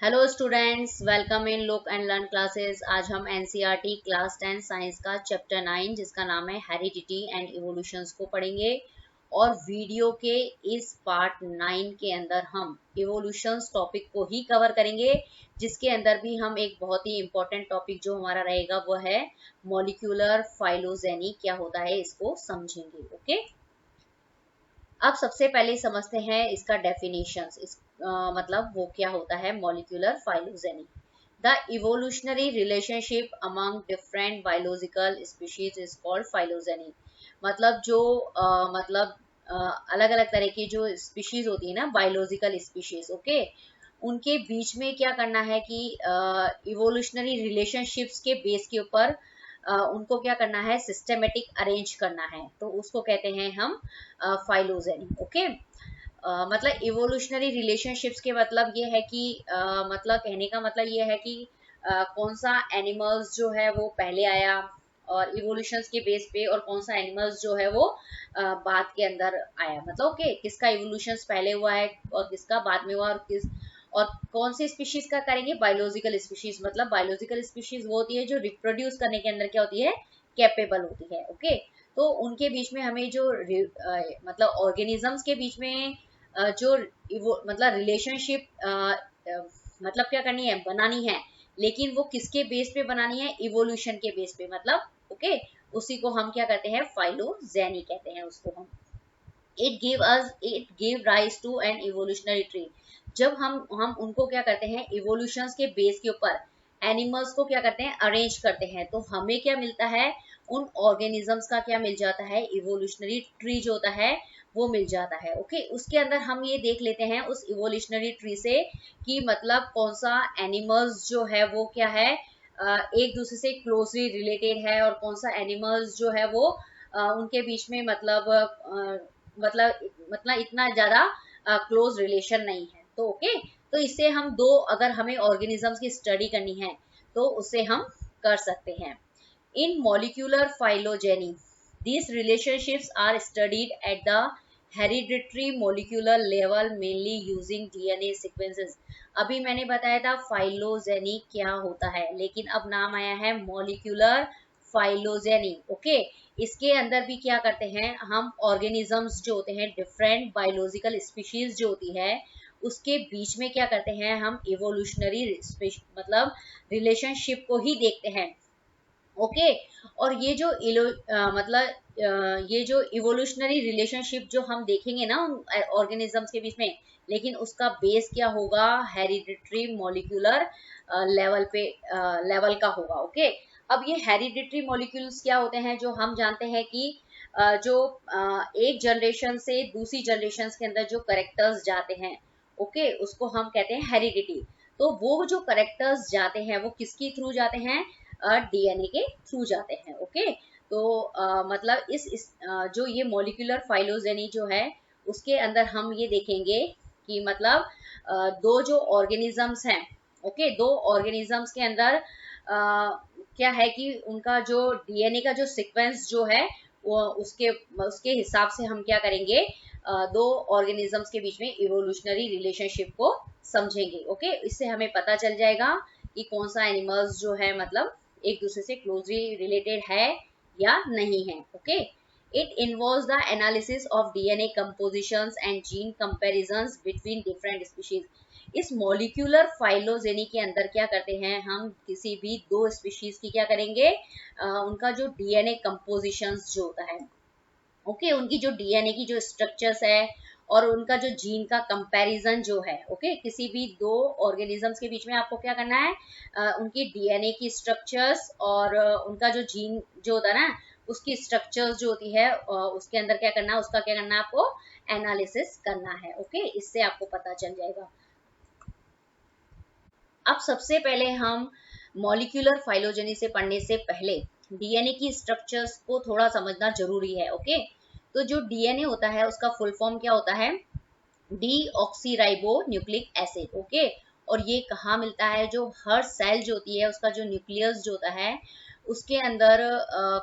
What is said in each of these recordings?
Hello students, welcome in look and learn classes. आज हम NCERT class 10 science का chapter 9 जिसका नाम है हेरिडिटी एंड इवोल्यूशंस को पढ़ेंगे। और वीडियो के इस पार्ट 9 के अंदर हम इवोल्यूशंस टॉपिक को ही कवर करेंगे, जिसके अंदर भी हम एक बहुत ही इंपॉर्टेंट टॉपिक जो हमारा रहेगा वो है मॉलिक्यूलर फाइलोजेनी। क्या होता है इसको समझेंगे। ओके, अब सबसे पहले समझते हैं इसका डेफिनेशंस। मतलब वो क्या होता है molecular phylogeny. The evolutionary relationship among different biological species is called phylogeny. मतलब जो मतलब अलग अलग तरह की जो स्पीशीज होती है ना, बायोलॉजिकल स्पीशीज, ओके, उनके बीच में क्या करना है कि इवोल्यूशनरी रिलेशनशिप्स के बेस के ऊपर उनको क्या करना है, सिस्टमेटिक अरेंज करना है, तो उसको कहते हैं हम फाइलोजेनी। ओके, मतलब इवोल्यूशनरी रिलेशनशिप्स के मतलब ये है कि मतलब कहने का मतलब ये है कि कौन सा एनिमल्स जो है वो पहले आया और इवोल्यूशंस के बेस पे, और कौन सा एनिमल्स जो है वो बाद के अंदर आया। मतलब ओके, किसका इवोल्यूशंस पहले हुआ है और किसका बाद में हुआ, और कौन सी स्पीशीज का करेंगे, बायोलॉजिकल स्पीशीज। मतलब बायोलॉजिकल स्पीशीज वो होती है जो रिप्रोड्यूस करने के अंदर क्या होती है, कैपेबल होती है। ओके, तो उनके बीच में हमें जो मतलब ऑर्गेनिजम्स के बीच में जो मतलब रिलेशनशिप मतलब क्या करनी है, बनानी है, लेकिन वो किसके बेस पे बनानी है, इवोल्यूशन के बेस पे। मतलब ओके, उसी को हम क्या कहते हैं, फाइलोजेनी कहते हैं उसको हम। It give rise to an evolutionary tree. जब हम उनको क्या करते हैं, इवोल्यूशंस के बेस के ऊपर एनिमल्स को क्या करते हैं, अरेंज करते हैं, तो हमें क्या मिलता है, उन ऑर्गेनिजम्स का क्या मिल जाता है, इवोल्यूशनरी ट्री जो होता है वो मिल जाता है। ओके, उसके अंदर हम ये देख लेते हैं उस इवोल्यूशनरी ट्री से कि मतलब कौन सा एनिमल्स जो है वो क्या है, एक दूसरे से क्लोजली रिलेटेड है, और कौन सा एनिमल्स जो है वो उनके बीच में मतलब इतना ज्यादा क्लोज रिलेशन नहीं है। तो ओके, तो इससे हम दो, अगर हमें ऑर्गेनिजम्स की स्टडी करनी है तो उसे हम कर सकते हैं। In molecular phylogeny these relationships are studied at the hereditary molecular level mainly using DNA sequences। अभी मैंने बताया था फाइलोजेनी क्या होता है, लेकिन अब नाम आया है मॉलिक्यूलर फाइलोजेनी। ओके, इसके अंदर भी क्या करते हैं हम, ऑर्गेनिजम्स जो होते हैं, डिफरेंट बायोलॉजिकल स्पीशीज जो होती है, उसके बीच में क्या करते हैं हम, इवोल्यूशनरी मतलब रिलेशनशिप को ही देखते हैं। ओके, और ये जो ये जो इवोल्यूशनरी रिलेशनशिप जो हम देखेंगे ना ऑर्गेनिजम्स के बीच में, लेकिन उसका बेस क्या होगा, हेरिडिटरी मॉलिक्यूलर लेवल पे लेवल का होगा। ओके, अब ये हेरिडिटरी मॉलिक्यूल्स क्या होते हैं, जो हम जानते हैं कि जो एक जनरेशन से दूसरी जनरेशन के अंदर जो करेक्टर्स जाते हैं, ओके, उसको हम कहते हैं हेरिडिटी। तो वो जो करेक्टर्स जाते हैं वो किसके थ्रू जाते हैं, डीएनए के थ्रू जाते हैं। ओके, तो मतलब जो ये मॉलिक्यूलर फाइलोजेनी जो है उसके अंदर हम ये देखेंगे कि मतलब दो जो ऑर्गेनिजम्स हैं, ओके, दो ऑर्गेनिजम्स के अंदर क्या है कि उनका जो डीएनए का जो सीक्वेंस जो है वो उसके उसके हिसाब से हम क्या करेंगे, दो ऑर्गेनिजम्स के बीच में इवोल्यूशनरी रिलेशनशिप को समझेंगे। ओके, इससे हमें पता चल जाएगा कि कौन सा एनिमल्स जो है मतलब एक दूसरे से क्लोजली रिलेटेड है या नहीं है। Okay, it involves the analysis of DNA compositions and gene comparisons between different species. इस मॉलिक्यूलर फाइलोजेनी के अंदर क्या करते हैं हम, किसी भी दो स्पीशीज की क्या करेंगे, उनका जो डीएनए कंपोजिशंस जो होता है, ओके, उनकी जो डीएनए की जो स्ट्रक्चर्स है और उनका जो जीन का कंपैरिजन जो है, ओके, किसी भी दो ऑर्गेनिजम्स के बीच में आपको क्या करना है, उनकी डीएनए की स्ट्रक्चर्स और उनका जो जीन जो होता है ना, उसकी स्ट्रक्चर्स जो होती है, उसके अंदर क्या करना है, उसका क्या करना है, आपको एनालिसिस करना है। ओके, इससे आपको पता चल जाएगा। अब सबसे पहले हम मॉलिक्यूलर फाइलोजेनी से पढ़ने से पहले डीएनए की स्ट्रक्चर्स को थोड़ा समझना जरूरी है। ओके, तो जो डीएनए होता है उसका फुल फॉर्म क्या होता है, डीऑक्सीराइबो न्यूक्लिक एसिड। ओके, और ये कहाँ मिलता है, जो हर सेल जो होती है उसका जो न्यूक्लियस जो होता है उसके अंदर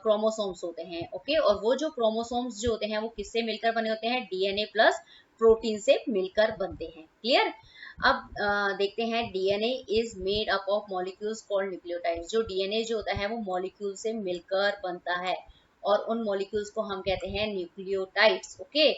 क्रोमोसोम्स होते हैं। ओके, और वो जो क्रोमोसोम्स जो होते हैं वो किससे मिलकर बने होते हैं, डीएनए प्लस प्रोटीन से मिलकर बनते हैं। क्लियर। देखते हैं DNA is made up of molecules called nucleotides. जो डीएनए जो होता है वो मॉलिक्यूल से मिलकर बनता है और उन मॉलिक्यूल्स को हम कहते हैं न्यूक्लियोटाइड्स। ओके,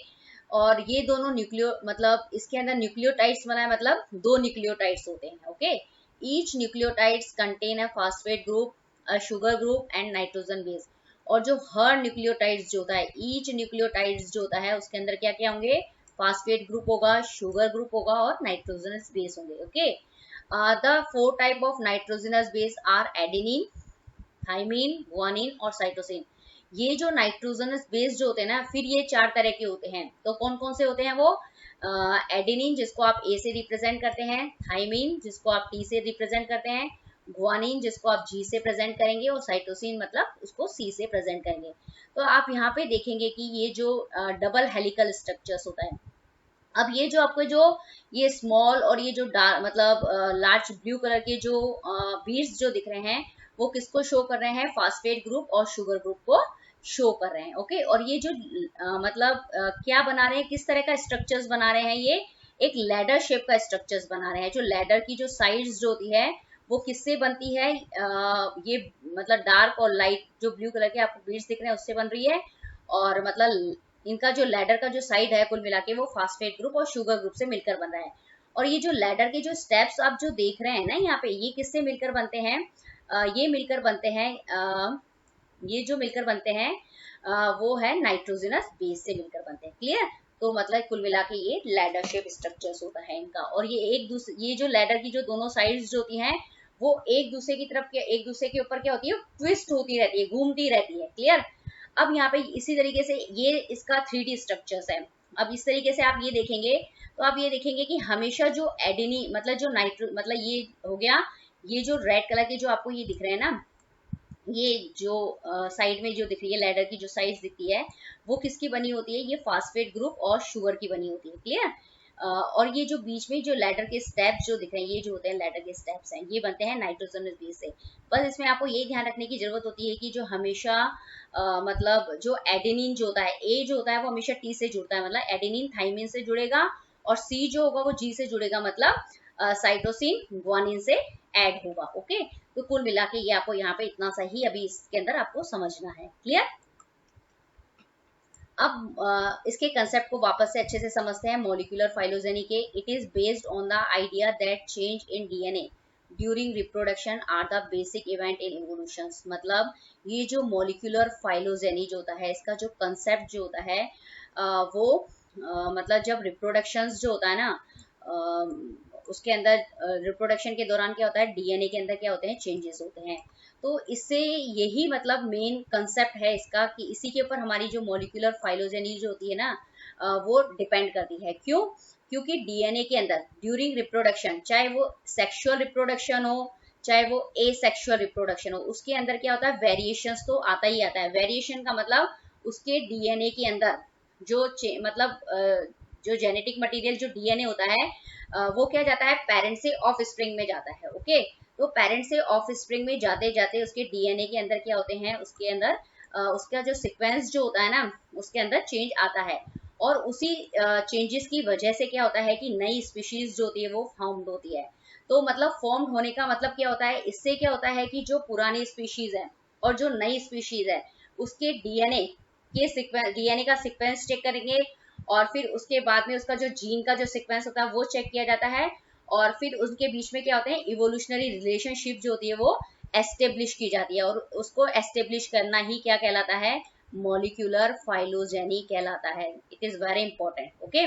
और ये दोनों न्यूक्लियो मतलब इसके अंदर न्यूक्लियोटाइड्स बना है, मतलब दो न्यूक्लियोटाइड्स होते हैं। Okay, each nucleotides contain a phosphate group, a sugar group and nitrogen base. और जो हर न्यूक्लियोटाइड्स जो होता है, ईच न्यूक्लियोटाइड्स जो होता है उसके अंदर क्या क्या होंगे, फास्फेट ग्रुप होगा, शुगर ग्रुप होगा और नाइट्रोजनस बेस होंगे। Okay, the four type of nitrogenous base are adenine, thymine, guanine और साइटोसिन। ये जो नाइट्रोजनस बेस जो होते हैं ना, फिर ये चार तरह के होते हैं। तो कौन कौन से होते हैं वो, एडेनिन जिसको आप ए से रिप्रेजेंट करते हैं, थाइमीन जिसको आप टी से रिप्रेजेंट करते हैं, गुआनिन जिसको आप जी से प्रेजेंट करेंगे और साइटोसिन मतलब उसको सी से प्रेजेंट करेंगे। तो आप यहाँ पे देखेंगे कि ये जो डबल हेलिकल स्ट्रक्चर्स होता है। अब ये जो आपको जो ये स्मॉल और ये जो मतलब लार्ज ब्लू कलर के जो बीड्स जो दिख रहे हैं वो किसको शो कर रहे हैं, फास्फेट ग्रुप और शुगर ग्रुप को शो कर रहे हैं। ओके, और ये जो मतलब क्या बना रहे हैं, किस तरह का स्ट्रक्चर्स बना रहे हैं, ये एक लैडर शेप का स्ट्रक्चर्स बना रहे हैं। जो लैडर की जो साइड्स जो होती है वो किससे बनती है, ये मतलब डार्क और लाइट जो ब्लू कलर के आपको बीड्स दिख रहे हैं उससे बन रही है। और मतलब इनका जो लैडर का जो साइड है कुल मिला के वो फास्फेट ग्रुप और शुगर ग्रुप से मिलकर बन रहा है। और ये जो लैडर के जो स्टेप्स आप जो देख रहे हैं ना यहाँ पे, ये किससे मिलकर बनते हैं, ये मिलकर बनते हैं, ये जो मिलकर बनते हैं वो है नाइट्रोजनस बेस से मिलकर बनते हैं। क्लियर, तो मतलब कुल मिला के ये लैडर शेप स्ट्रक्चर्स होता है इनका। और ये एक दूसरे, ये जो लैडर की जो दोनों साइड्स जो होती हैं वो एक दूसरे की तरफ के, एक दूसरे के ऊपर क्या होती है, ट्विस्ट होती रहती है, घूमती रहती है। क्लियर, अब यहाँ पे इसी तरीके से ये इसका 3D स्ट्रक्चर्स है। अब इस तरीके से आप ये देखेंगे तो आप ये देखेंगे कि हमेशा जो एडेनी मतलब जो नाइट्रो मतलब ये हो गया, ये जो रेड कलर के जो आपको ये दिख रहे हैं ना, ये जो साइड में जो दिख रही है लैडर की जो साइज दिखती है वो किसकी बनी होती है, ये फास्फेट ग्रुप और शुगर की बनी होती है। क्लियर, और ये जो बीच में जो लैडर के स्टेप्स जो दिख रहे हैं ये जो होते हैं लैडर के स्टेप्स हैं, ये बनते हैं नाइट्रोजनस बेस से। बस इसमें आपको ये ध्यान रखने की जरूरत होती है कि जो हमेशा मतलब जो एडेनिन जो होता है, ए जो होता है वो हमेशा टी से जुड़ता है, मतलब एडेनिन थाइमिन से जुड़ेगा, और सी जो होगा वो जी से जुड़ेगा, मतलब साइटोसिन गुआनिन से ऐड होगा। ओके, तो कुल मिला के ये आपको यहाँ पे इतना सा ही अभी इसके अंदर आपको समझना है। क्लियर, अब इसके कंसेप्ट को वापस से अच्छे से समझते हैं। मॉलिक्यूलर फाइलोजेनी के, it is based on the idea that change in DNA during reproduction are the basic event in evolution. मतलब ये जो मॉलिक्यूलर फाइलोजेनी जो होता है इसका जो कंसेप्ट जो होता है वो मतलब जब रिप्रोडक्शंस जो होता है ना, उसके अंदर रिप्रोडक्शन के दौरान क्या होता है, डीएनए के अंदर क्या होते हैं, चेंजेस होते हैं। तो इससे यही मतलब मेन कंसेप्ट है इसका कि इसी के ऊपर हमारी जो मॉलिक्यूलर फाइलोजेनी जो होती है ना वो डिपेंड करती है। क्यों, क्योंकि डीएनए के अंदर ड्यूरिंग रिप्रोडक्शन, चाहे वो सेक्सुअल रिप्रोडक्शन हो चाहे वो एसेक्सुअल रिप्रोडक्शन हो, उसके अंदर क्या होता है, वेरिएशंस तो आता ही आता है। वेरिएशन का मतलब उसके डीएनए के अंदर जो मतलब जो जेनेटिक मटेरियल जो डीएनए होता है वो क्या जाता है, पेरेंट से ऑफ स्प्रिंग में जाता है। ओके, तो पेरेंट से ऑफ स्प्रिंग में जाते जाते उसके डीएनए के अंदर क्या होते हैं, उसके अंदर उसका जो सीक्वेंस जो होता है ना उसके अंदर चेंज आता है। और उसी चेंजेस की वजह से क्या होता है कि नई स्पीशीज जो होती है वो फॉर्म्ड होती है। तो मतलब फॉर्म्ड होने का मतलब क्या होता है, इससे क्या होता है कि जो पुरानी स्पीशीज है और जो नई स्पीशीज है उसके डीएनए के सीक्वेंस, डीएनए का सीक्वेंस चेक करेंगे और फिर उसके बाद में उसका जो जीन का जो सीक्वेंस होता है वो चेक किया जाता है। और फिर उनके बीच में क्या होते हैं, इवोल्यूशनरी रिलेशनशिप जो होती है वो एस्टेब्लिश की जाती है। और उसको एस्टेब्लिश करना ही क्या कहलाता है, मॉलिक्यूलर फाइलोजेनी कहलाता है। It is very important. Okay,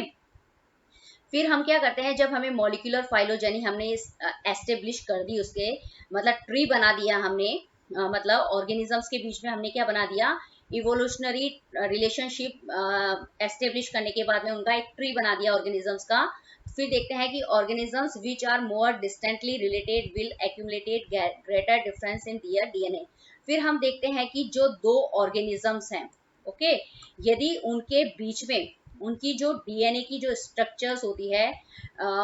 फिर हम क्या करते हैं, जब हमें मॉलिक्यूलर फाइलोजेनी हमने एस्टेब्लिश कर दी, उसके मतलब ट्री बना दिया हमने, मतलब ऑर्गेनिजम्स के बीच में हमने क्या बना दिया, इवोल्यूशनरी रिलेशनशिप एस्टेब्लिश करने के बाद में उनका एक ट्री बना दिया ऑर्गेनिजम्स का। फिर देखते हैं कि organisms which are more distantly related will accumulated greater difference in their DNA. फिर हम देखते हैं कि जो दो ऑर्गेनिजम्स हैं, ओके, यदि उनके बीच में उनकी जो डीएनए की जो स्ट्रक्चर्स होती है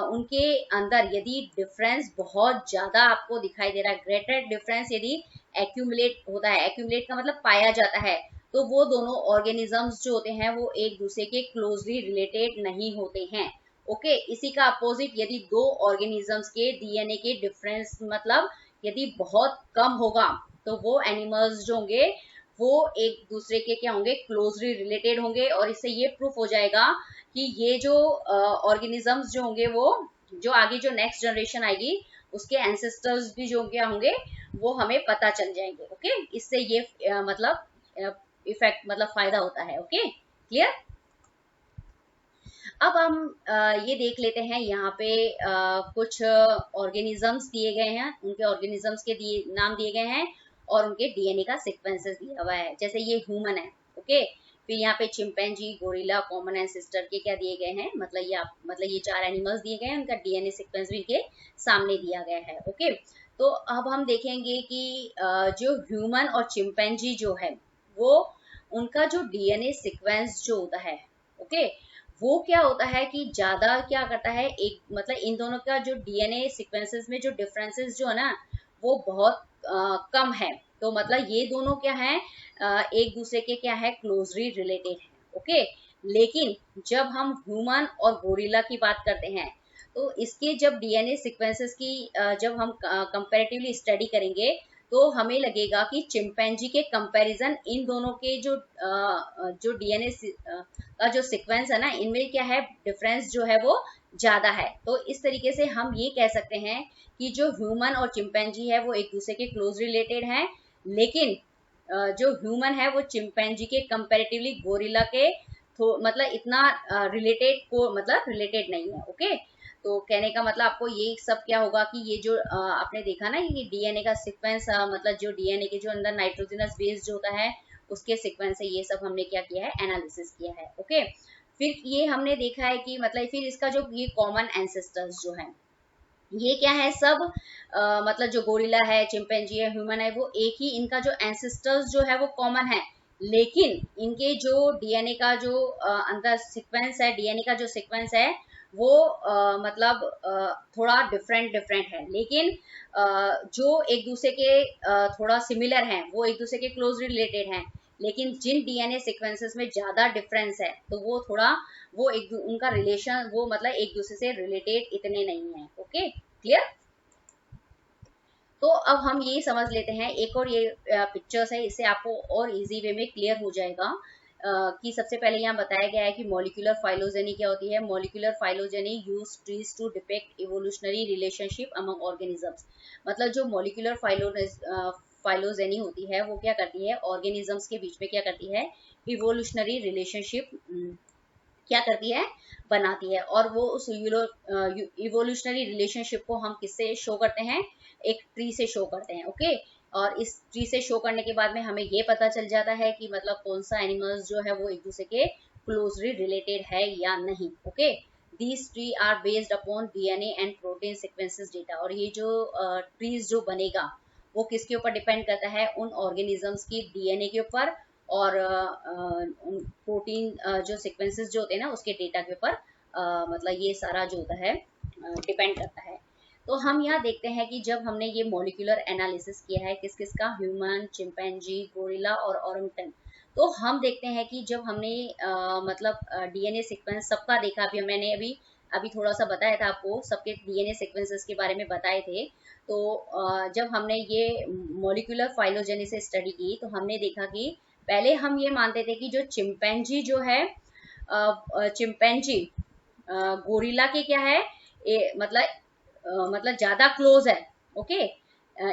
उनके अंदर यदि डिफरेंस बहुत ज्यादा आपको दिखाई दे रहा है, ग्रेटर डिफरेंस यदि एक्यूमुलेट होता है, एक्यूमुलेट का मतलब पाया जाता है, तो वो दोनों ऑर्गेनिजम्स जो होते हैं वो एक दूसरे के क्लोजली रिलेटेड नहीं होते हैं। ओके, इसी का अपोजिट यदि दो ऑर्गेनिजम्स के डीएनए के डिफरेंस मतलब यदि बहुत कम होगा तो वो एनिमल्स जो होंगे वो एक दूसरे के क्या होंगे, क्लोजली रिलेटेड होंगे। और इससे ये प्रूफ हो जाएगा कि ये जो ऑर्गेनिजम्स जो होंगे वो जो आगे जो नेक्स्ट जनरेशन आएगी उसके एंसेस्टर्स भी जो क्या होंगे वो हमें पता चल जाएंगे। ओके, इससे ये मतलब इफेक्ट मतलब फायदा होता है। Okay, clear. अब हम ये देख लेते हैं यहाँ पे कुछ ऑर्गेनिजम्स दिए गए हैं, उनके ऑर्गेनिजम्स के नाम दिए गए हैं और उनके डीएनए का सीक्वेंसेस दिया हुआ है। जैसे ये ह्यूमन है, ओके, फिर यहाँ पे चिंपैंजी, गोरिल्ला, कॉमन एंसेस्टर के क्या दिए गए हैं, मतलब ये 4 एनिमल्स दिए गए हैं, उनका डीएनए सीक्वेंस भी इनके सामने दिया गया है। ओके, तो अब हम देखेंगे कि जो ह्यूमन और चिंपैंजी जो है वो उनका जो डीएनए सीक्वेंस जो होता है, ओके, वो क्या होता है कि ज्यादा क्या करता है, एक मतलब इन दोनों का जो डीएनए सीक्वेंसेस में जो डिफरेंसेस जो है ना वो बहुत कम है। तो मतलब ये दोनों क्या है, एक दूसरे के क्या है, क्लोजली रिलेटेड है। ओके, लेकिन जब हम ह्यूमन और गोरिल्ला की बात करते हैं तो इसके जब डीएनए सीक्वेंसेस की जब हम कंपैरेटिवली स्टडी करेंगे तो हमें लगेगा कि चिंपैंजी के कंपैरिजन इन दोनों के जो डीएनए का जो सीक्वेंस है ना इनमें क्या है, डिफरेंस जो है वो ज्यादा है। तो इस तरीके से हम ये कह सकते हैं कि जो ह्यूमन और चिंपैंजी है वो एक दूसरे के क्लोज रिलेटेड हैं, लेकिन जो ह्यूमन है वो चिंपैंजी के कंपैरेटिवली गोरिल्ला के मतलब इतना रिलेटेड को मतलब रिलेटेड नहीं है। ओके, तो कहने का मतलब आपको ये सब क्या होगा कि ये जो आपने देखा ना ये डीएनए का सीक्वेंस, मतलब जो डीएनए के जो अंदर नाइट्रोजनस बेस जो होता है उसके सीक्वेंस से ये सब हमने क्या किया है, एनालिसिस किया है। ओके, फिर ये हमने देखा है कि मतलब फिर इसका जो ये कॉमन एंसेस्टर्स जो है ये क्या है सब, मतलब जो गोरिल्ला है, चिंपैंजी है, ह्यूमन है, वो एक ही इनका जो एंसेस्टर्स जो है वो कॉमन है, लेकिन इनके जो डीएनए का जो अंदर सीक्वेंस है, डीएनए का जो सीक्वेंस है वो मतलब थोड़ा डिफरेंट डिफरेंट है। लेकिन जो एक दूसरे के थोड़ा सिमिलर हैं वो एक दूसरे के क्लोज रिलेटेड हैं, लेकिन जिन डीएनए सीक्वेंसेस में ज्यादा डिफरेंस है तो वो थोड़ा वो उनका रिलेशन वो मतलब एक दूसरे से रिलेटेड इतने नहीं है। Okay, clear. तो अब हम ये समझ लेते हैं, एक और ये पिक्चर्स है, इससे आपको और इजी वे में क्लियर हो जाएगा कि सबसे पहले यहाँ बताया गया है कि मॉलिक्यूलर फाइलोजेनी क्या होती है। Molecular phylogeny use trees to depict evolutionary relationship among organisms. मतलब जो मॉलिक्यूलर फाइलोजेनी होती है वो क्या करती है, ऑर्गेनिजम्स के बीच में क्या करती है, इवोल्यूशनरी रिलेशनशिप क्या करती है, बनाती है। और वो उस इवोल्यूशनरी रिलेशनशिप को हम किससे शो करते हैं, एक ट्री से शो करते हैं। ओके, और इस ट्री से शो करने के बाद में हमें ये पता चल जाता है कि मतलब कौन सा एनिमल्स जो है वो एक दूसरे के क्लोजली रिलेटेड है या नहीं। Okay, these tree are based upon DNA and protein sequences data. और ये जो ट्रीज जो बनेगा वो किसके ऊपर डिपेंड करता है, उन ऑर्गेनिजम्स की डीएनए के ऊपर और प्रोटीन जो सीक्वेंसेस जो होते हैं ना उसके डेटा के ऊपर मतलब ये सारा जो होता है डिपेंड करता है। तो हम यहाँ देखते हैं कि जब हमने ये मॉलिक्यूलर एनालिसिस किया है किस किस का, ह्यूमन, चिंपैंजी, गोरिल्ला और ओरंगटन, तो हम देखते हैं कि जब हमने मतलब डीएनए सीक्वेंस सबका देखा, अभी मैंने अभी थोड़ा सा बताया था आपको, सबके डीएनए सीक्वेंसेस के बारे में बताए थे। तो जब हमने ये मॉलिक्यूलर फाइलोजेनी से स्टडी की तो हमने देखा कि पहले हम ये मानते थे कि जो चिंपैंजी जो है, चिंपैंजी गोरिल्ला के क्या है, मतलब ज्यादा क्लोज है। ओके,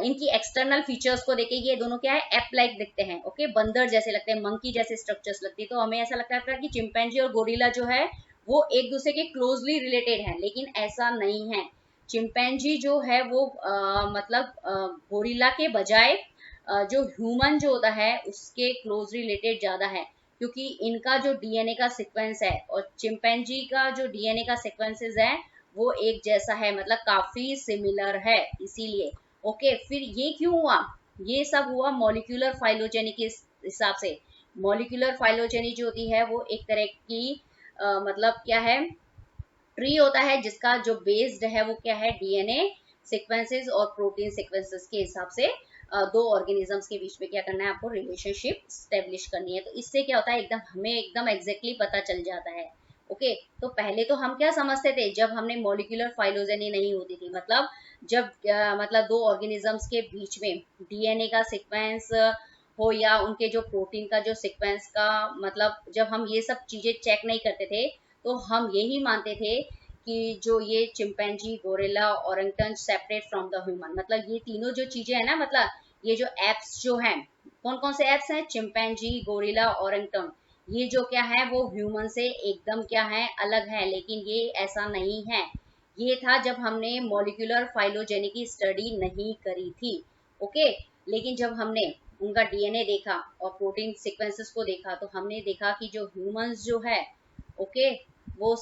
इनकी एक्सटर्नल फीचर्स को देखे ये दोनों क्या है, एप लाइक दिखते हैं। ओके, बंदर जैसे लगते हैं, मंकी जैसे स्ट्रक्चर्स लगती है। तो हमें ऐसा लगता था कि चिंपैंजी और गोरिल्ला जो है वो एक दूसरे के क्लोजली रिलेटेड है, लेकिन ऐसा नहीं है। चिंपैंजी जो है वो मतलब गोरिल्ला के बजाय जो ह्यूमन जो होता है उसके क्लोज रिलेटेड ज्यादा है, क्योंकि इनका जो डीएनए का सीक्वेंस है और चिंपैंजी का जो डीएनए का सीक्वेंसेस है वो एक जैसा है, मतलब काफी सिमिलर है, इसीलिए। ओके, फिर ये क्यों हुआ, ये सब हुआ मॉलिक्यूलर फाइलोजेनी के हिसाब से। मॉलिक्यूलर फाइलोजेनी जो होती है वो एक तरह की मतलब क्या है, ट्री होता है जिसका जो बेस्ड है वो क्या है, डीएनए सीक्वेंसेस और प्रोटीन सीक्वेंसेस के हिसाब से दो ऑर्गेनिजम्स के बीच में क्या करना है, आपको रिलेशनशिप स्टेब्लिश करनी है। तो इससे क्या होता है, एकदम हमें एकदम एग्जैक्टली पता चल जाता है। ओके, तो पहले तो हम क्या समझते थे, जब हमने मॉलिक्यूलर फाइलोजेनी नहीं होती थी, मतलब जब मतलब दो ऑर्गेनिजम्स के बीच में डीएनए का सीक्वेंस हो या उनके जो प्रोटीन का जो सीक्वेंस का, मतलब जब हम ये सब चीजें चेक नहीं करते थे, तो हम यही मानते थे कि जो ये chimpanzee, gorilla, orangutan separate from the human, मतलब ये तीनों जो चीजें हैं ना, मतलब ये जो एप्स जो हैं, कौन कौन से एप्स हैं, चिंपैंजी, गोरिल्ला, ओरंगटन, ये जो क्या है वो ह्यूमन से एकदम क्या है, अलग है। लेकिन ये ऐसा नहीं है, ये था जब हमने मॉलिक्यूलर फाइलोजेनी की स्टडी नहीं करी थी। ओके, लेकिन जब हमने उनका डीएनए देखा और प्रोटीन सीक्वेंसेस को देखा, तो हमने देखा कि जो ह्यूमंस जो है, ओके, वो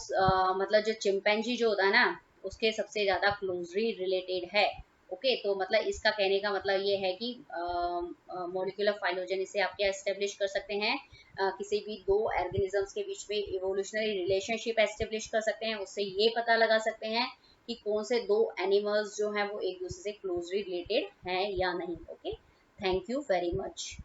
मतलब जो चिंपैंजी जो होता है ना, उसके सबसे ज्यादा क्लोजली रिलेटेड है। ओके, तो मतलब इसका कहने का मतलब ये है कि मॉलिक्यूलर फाइलोजेनी से आप क्या एस्टेब्लिश कर सकते हैं, किसी भी दो ऑर्गेनिजम्स के बीच में इवोल्यूशनरी रिलेशनशिप एस्टेब्लिश कर सकते हैं, उससे ये पता लगा सकते हैं कि कौन से दो एनिमल्स जो हैं वो एक दूसरे से क्लोजली रिलेटेड हैं या नहीं। Okay, thank you very much.